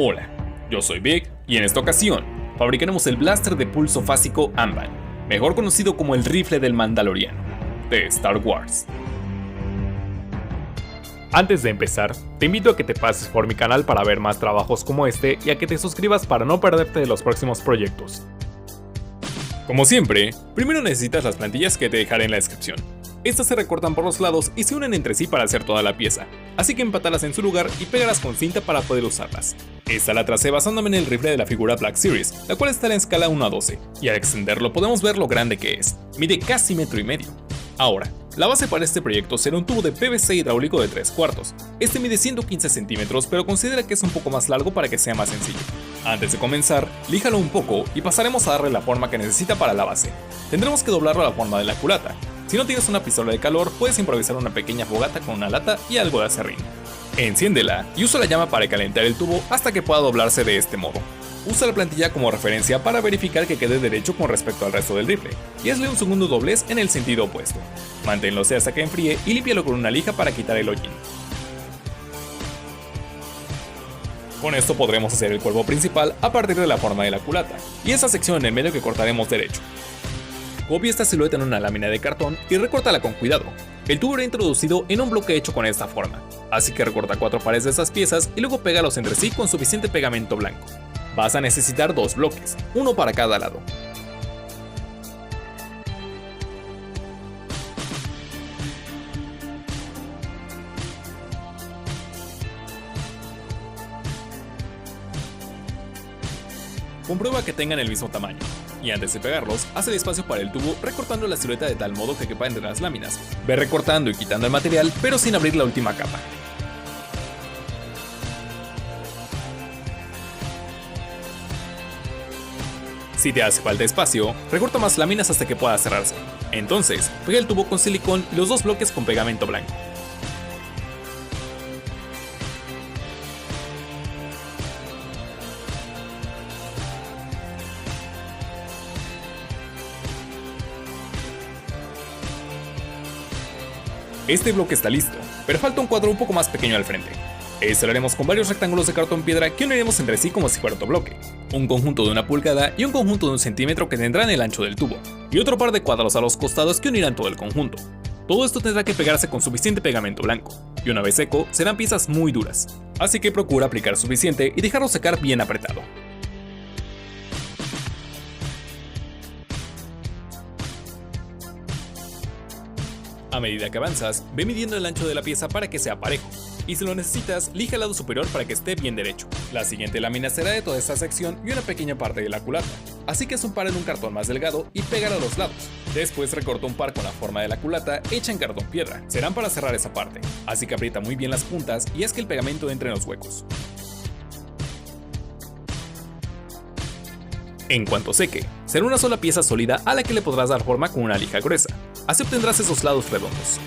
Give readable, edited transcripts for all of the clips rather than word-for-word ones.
Hola, yo soy Vic y en esta ocasión fabricaremos el blaster de pulso fásico Anban, mejor conocido como el rifle del Mandaloriano, de Star Wars. Antes de empezar, te invito a que te pases por mi canal para ver más trabajos como este y a que te suscribas para no perderte de los próximos proyectos. Como siempre, primero necesitas las plantillas que te dejaré en la descripción. Estas se recortan por los lados y se unen entre sí para hacer toda la pieza, así que empátalas en su lugar y pégalas con cinta para poder usarlas. Esta la tracé basándome en el rifle de la figura Black Series, la cual está en escala 1:12, y al extenderlo podemos ver lo grande que es, mide casi 1,5 metros. Ahora, la base para este proyecto será un tubo de PVC hidráulico de 3/4. Este mide 115 centímetros, pero considera que es un poco más largo para que sea más sencillo. Antes de comenzar, líjalo un poco y pasaremos a darle la forma que necesita para la base. Tendremos que doblarlo a la forma de la culata. Si no tienes una pistola de calor, puedes improvisar una pequeña fogata con una lata y algo de aserrín. Enciéndela y usa la llama para calentar el tubo hasta que pueda doblarse de este modo. Usa la plantilla como referencia para verificar que quede derecho con respecto al resto del rifle, y hazle un segundo doblez en el sentido opuesto. Manténlo hasta que enfríe y límpialo con una lija para quitar el hollín. Con esto podremos hacer el cuerpo principal a partir de la forma de la culata, y esa sección en el medio que cortaremos derecho. Copia esta silueta en una lámina de cartón y recórtala con cuidado. El tubo era introducido en un bloque hecho con esta forma, así que recorta 4 pares de esas piezas y luego pégalos entre sí con suficiente pegamento blanco. Vas a necesitar 2 bloques, uno para cada lado. Comprueba que tengan el mismo tamaño, y antes de pegarlos, haz el espacio para el tubo recortando la silueta de tal modo que quepa entre las láminas. Ve recortando y quitando el material, pero sin abrir la última capa. Si te hace falta espacio, recorta más láminas hasta que pueda cerrarse. Entonces, pega el tubo con silicón y los 2 bloques con pegamento blanco. Este bloque está listo, pero falta un cuadro un poco más pequeño al frente. Este lo haremos con varios rectángulos de cartón piedra que uniremos entre sí como si fuera otro bloque. Un conjunto de 1 pulgada y un conjunto de 1 centímetro que tendrán el ancho del tubo, y otro par de cuadros a los costados que unirán todo el conjunto. Todo esto tendrá que pegarse con suficiente pegamento blanco, y una vez seco, serán piezas muy duras, así que procura aplicar suficiente y dejarlo secar bien apretado. A medida que avanzas, ve midiendo el ancho de la pieza para que sea parejo, y si lo necesitas, lija el lado superior para que esté bien derecho. La siguiente lámina será de toda esta sección y una pequeña parte de la culata, así que haz un par en un cartón más delgado y pégalo a los lados. Después recorta un par con la forma de la culata hecha en cartón piedra, serán para cerrar esa parte, así que aprieta muy bien las puntas y haz que el pegamento entre en los huecos. En cuanto seque, será una sola pieza sólida a la que le podrás dar forma con una lija gruesa. Así obtendrás esos lados redondos.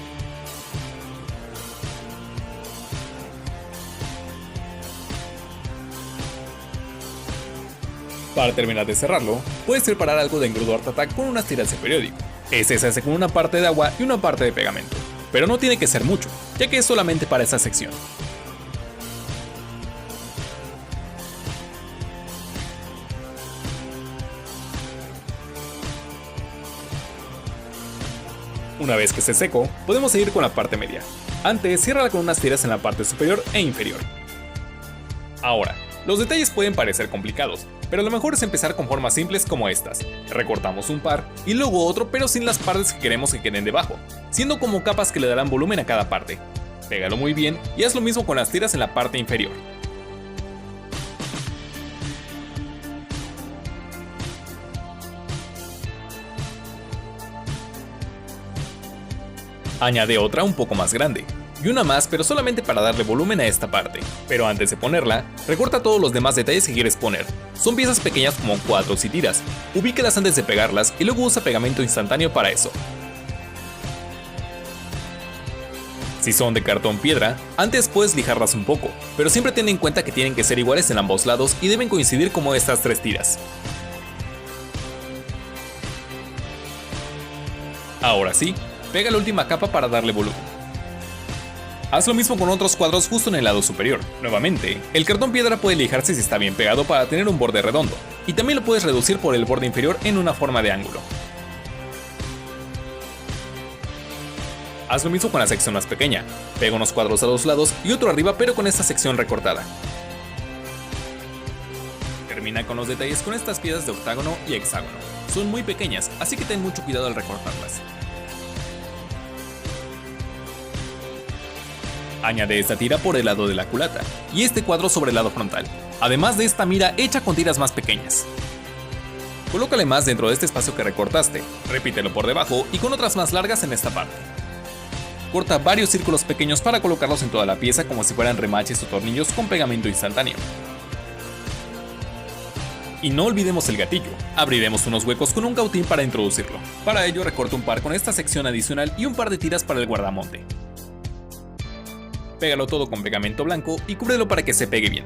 Para terminar de cerrarlo, puedes preparar algo de engrudo Art Attack con unas tiras de periódico. Este se hace con una parte de agua y una parte de pegamento, pero no tiene que ser mucho, ya que es solamente para esta sección. Una vez que esté seco, podemos seguir con la parte media. Antes, ciérrala con unas tiras en la parte superior e inferior. Ahora, los detalles pueden parecer complicados, pero lo mejor es empezar con formas simples como estas. Recortamos un par y luego otro, pero sin las partes que queremos que queden debajo, siendo como capas que le darán volumen a cada parte. Pégalo muy bien y haz lo mismo con las tiras en la parte inferior. Añade otra un poco más grande, y una más pero solamente para darle volumen a esta parte. Pero antes de ponerla, recorta todos los demás detalles que quieres poner. Son piezas pequeñas como cuadros y tiras. Ubícalas antes de pegarlas y luego usa pegamento instantáneo para eso. Si son de cartón piedra, antes puedes lijarlas un poco, pero siempre ten en cuenta que tienen que ser iguales en ambos lados y deben coincidir como estas 3 tiras. Ahora sí, pega la última capa para darle volumen. Haz lo mismo con otros cuadros justo en el lado superior. Nuevamente, el cartón piedra puede lijarse si está bien pegado para tener un borde redondo, y también lo puedes reducir por el borde inferior en una forma de ángulo. Haz lo mismo con la sección más pequeña. Pega unos cuadros a los lados y otro arriba, pero con esta sección recortada. Termina con los detalles con estas piezas de octágono y hexágono. Son muy pequeñas, así que ten mucho cuidado al recortarlas. Añade esta tira por el lado de la culata y este cuadro sobre el lado frontal, además de esta mira hecha con tiras más pequeñas. Colócale más dentro de este espacio que recortaste, repítelo por debajo y con otras más largas en esta parte. Corta varios círculos pequeños para colocarlos en toda la pieza como si fueran remaches o tornillos con pegamento instantáneo. Y no olvidemos el gatillo, abriremos unos huecos con un cautín para introducirlo. Para ello recorta un par con esta sección adicional y un par de tiras para el guardamonte. Pégalo todo con pegamento blanco y cúbrelo para que se pegue bien.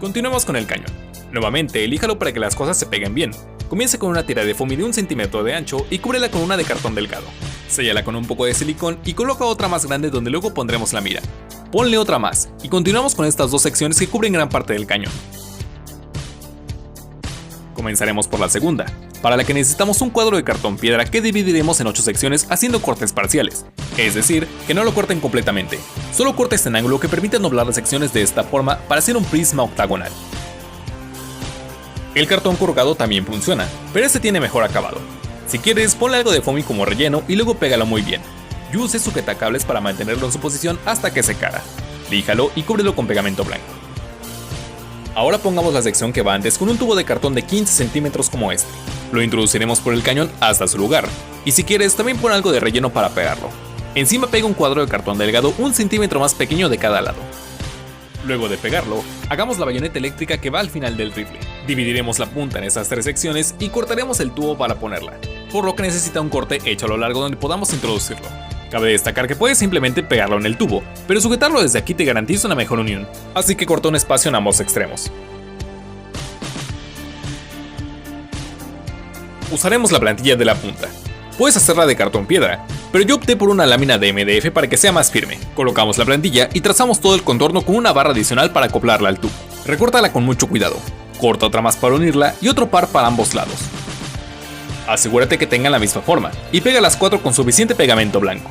Continuemos con el cañón. Nuevamente, elíjalo para que las cosas se peguen bien. Comienza con una tira de foamy de 1 centímetro de ancho y cúbrela con una de cartón delgado. Séllala con un poco de silicón y coloca otra más grande donde luego pondremos la mira. Ponle otra más y continuamos con estas dos secciones que cubren gran parte del cañón. Comenzaremos por la segunda, para la que necesitamos un cuadro de cartón piedra que dividiremos en 8 secciones haciendo cortes parciales. Es decir, que no lo corten completamente, solo cortes en ángulo que permite doblar las secciones de esta forma para hacer un prisma octagonal. El cartón corrugado también funciona, pero este tiene mejor acabado. Si quieres, ponle algo de foamy como relleno y luego pégalo muy bien. Y use sujetacables para mantenerlo en su posición hasta que secara. Líjalo y cúbrelo con pegamento blanco. Ahora pongamos la sección que va antes con un tubo de cartón de 15 centímetros como este. Lo introduciremos por el cañón hasta su lugar. Y si quieres, también pon algo de relleno para pegarlo. Encima pega un cuadro de cartón delgado 1 centímetro más pequeño de cada lado. Luego de pegarlo, hagamos la bayoneta eléctrica que va al final del rifle. Dividiremos la punta en esas 3 secciones y cortaremos el tubo para ponerla, por lo que necesita un corte hecho a lo largo donde podamos introducirlo. Cabe destacar que puedes simplemente pegarlo en el tubo, pero sujetarlo desde aquí te garantiza una mejor unión, así que corta un espacio en ambos extremos. Usaremos la plantilla de la punta. Puedes hacerla de cartón piedra, pero yo opté por una lámina de MDF para que sea más firme. Colocamos la plantilla y trazamos todo el contorno con una barra adicional para acoplarla al tubo. Recórtala con mucho cuidado. Corta otra más para unirla y otro par para ambos lados. Asegúrate que tengan la misma forma y pega las 4 con suficiente pegamento blanco.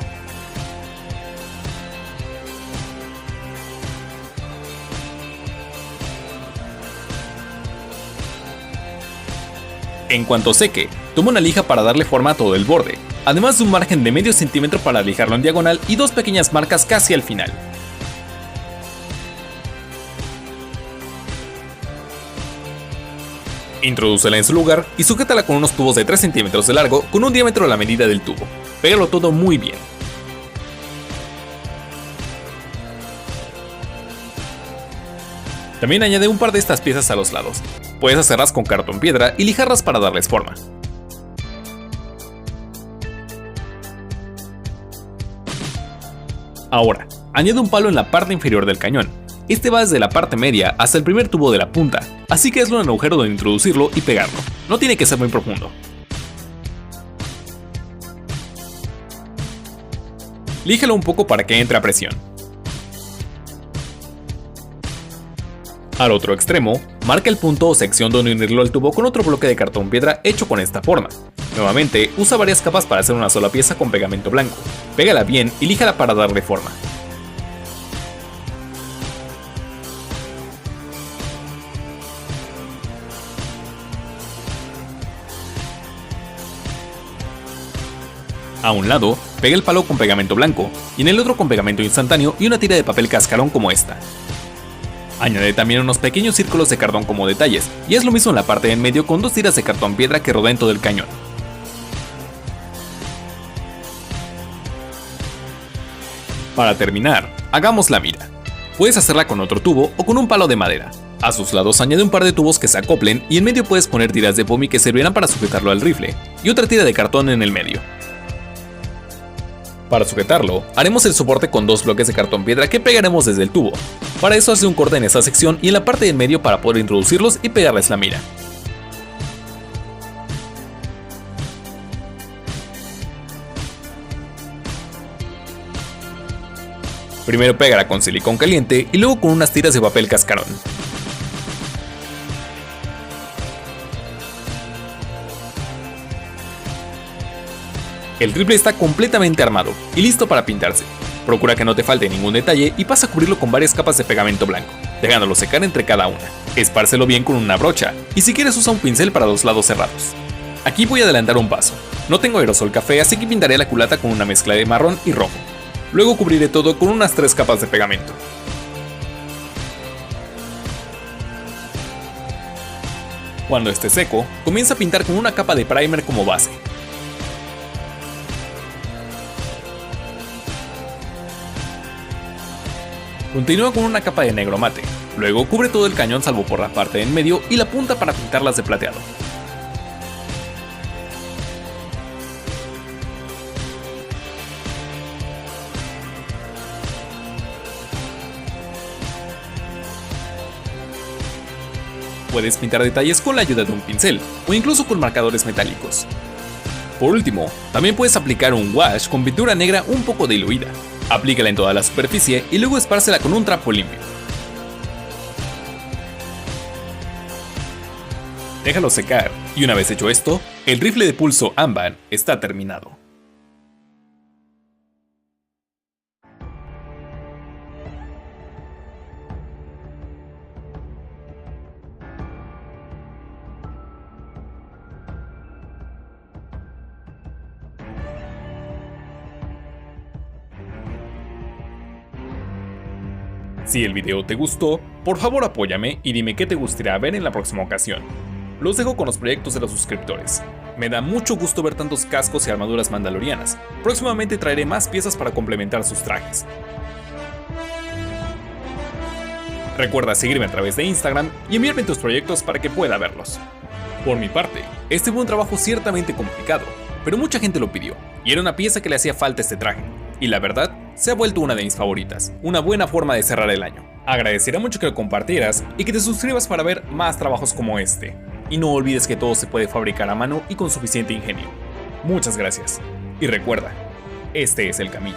En cuanto seque, toma una lija para darle forma a todo el borde, además de un margen de medio centímetro para lijarlo en diagonal y 2 pequeñas marcas casi al final. Introdúcela en su lugar y sujétala con unos tubos de 3 centímetros de largo con un diámetro a la medida del tubo. Pégalo todo muy bien. También añade un par de estas piezas a los lados. Puedes hacerlas con cartón piedra y lijarlas para darles forma. Ahora, añade un palo en la parte inferior del cañón. Este va desde la parte media hasta el primer tubo de la punta, así que hazle un agujero donde introducirlo y pegarlo. No tiene que ser muy profundo. Líjalo un poco para que entre a presión. Al otro extremo, marca el punto o sección donde unirlo al tubo con otro bloque de cartón piedra hecho con esta forma. Nuevamente, usa varias capas para hacer una sola pieza con pegamento blanco. Pégala bien y líjala para darle forma. A un lado, pega el palo con pegamento blanco y en el otro con pegamento instantáneo y una tira de papel cascarón como esta. Añade también unos pequeños círculos de cartón como detalles y haz lo mismo en la parte de en medio con 2 tiras de cartón piedra que rodean todo el cañón. Para terminar, hagamos la mira. Puedes hacerla con otro tubo o con un palo de madera. A sus lados añade un par de tubos que se acoplen y en medio puedes poner tiras de foamy que servirán para sujetarlo al rifle y otra tira de cartón en el medio. Para sujetarlo, haremos el soporte con 2 bloques de cartón piedra que pegaremos desde el tubo. Para eso hace un corte en esta sección y en la parte de en medio para poder introducirlos y pegarles la mira. Primero pégala con silicón caliente y luego con unas tiras de papel cascarón. El rifle está completamente armado y listo para pintarse. Procura que no te falte ningún detalle y pasa a cubrirlo con varias capas de pegamento blanco, dejándolo secar entre cada una. Espárcelo bien con una brocha y si quieres usa un pincel para los lados cerrados. Aquí voy a adelantar un paso. No tengo aerosol café, así que pintaré la culata con una mezcla de marrón y rojo. Luego cubriré todo con unas 3 capas de pegamento. Cuando esté seco, comienza a pintar con una capa de primer como base. Continúa con una capa de negro mate, luego cubre todo el cañón salvo por la parte de en medio y la punta para pintarlas de plateado. Puedes pintar detalles con la ayuda de un pincel, o incluso con marcadores metálicos. Por último, también puedes aplicar un wash con pintura negra un poco diluida. Aplícala en toda la superficie y luego espárcela con un trapo limpio. Déjalo secar, y una vez hecho esto, el rifle de pulso Amban está terminado. Si el video te gustó, por favor apóyame y dime qué te gustaría ver en la próxima ocasión. Los dejo con los proyectos de los suscriptores. Me da mucho gusto ver tantos cascos y armaduras mandalorianas. Próximamente traeré más piezas para complementar sus trajes. Recuerda seguirme a través de Instagram y enviarme tus proyectos para que pueda verlos. Por mi parte, este fue un trabajo ciertamente complicado, pero mucha gente lo pidió, y era una pieza que le hacía falta a este traje. Y la verdad, se ha vuelto una de mis favoritas, una buena forma de cerrar el año. Agradecería mucho que lo compartieras y que te suscribas para ver más trabajos como este. Y no olvides que todo se puede fabricar a mano y con suficiente ingenio. Muchas gracias. Y recuerda, este es el camino.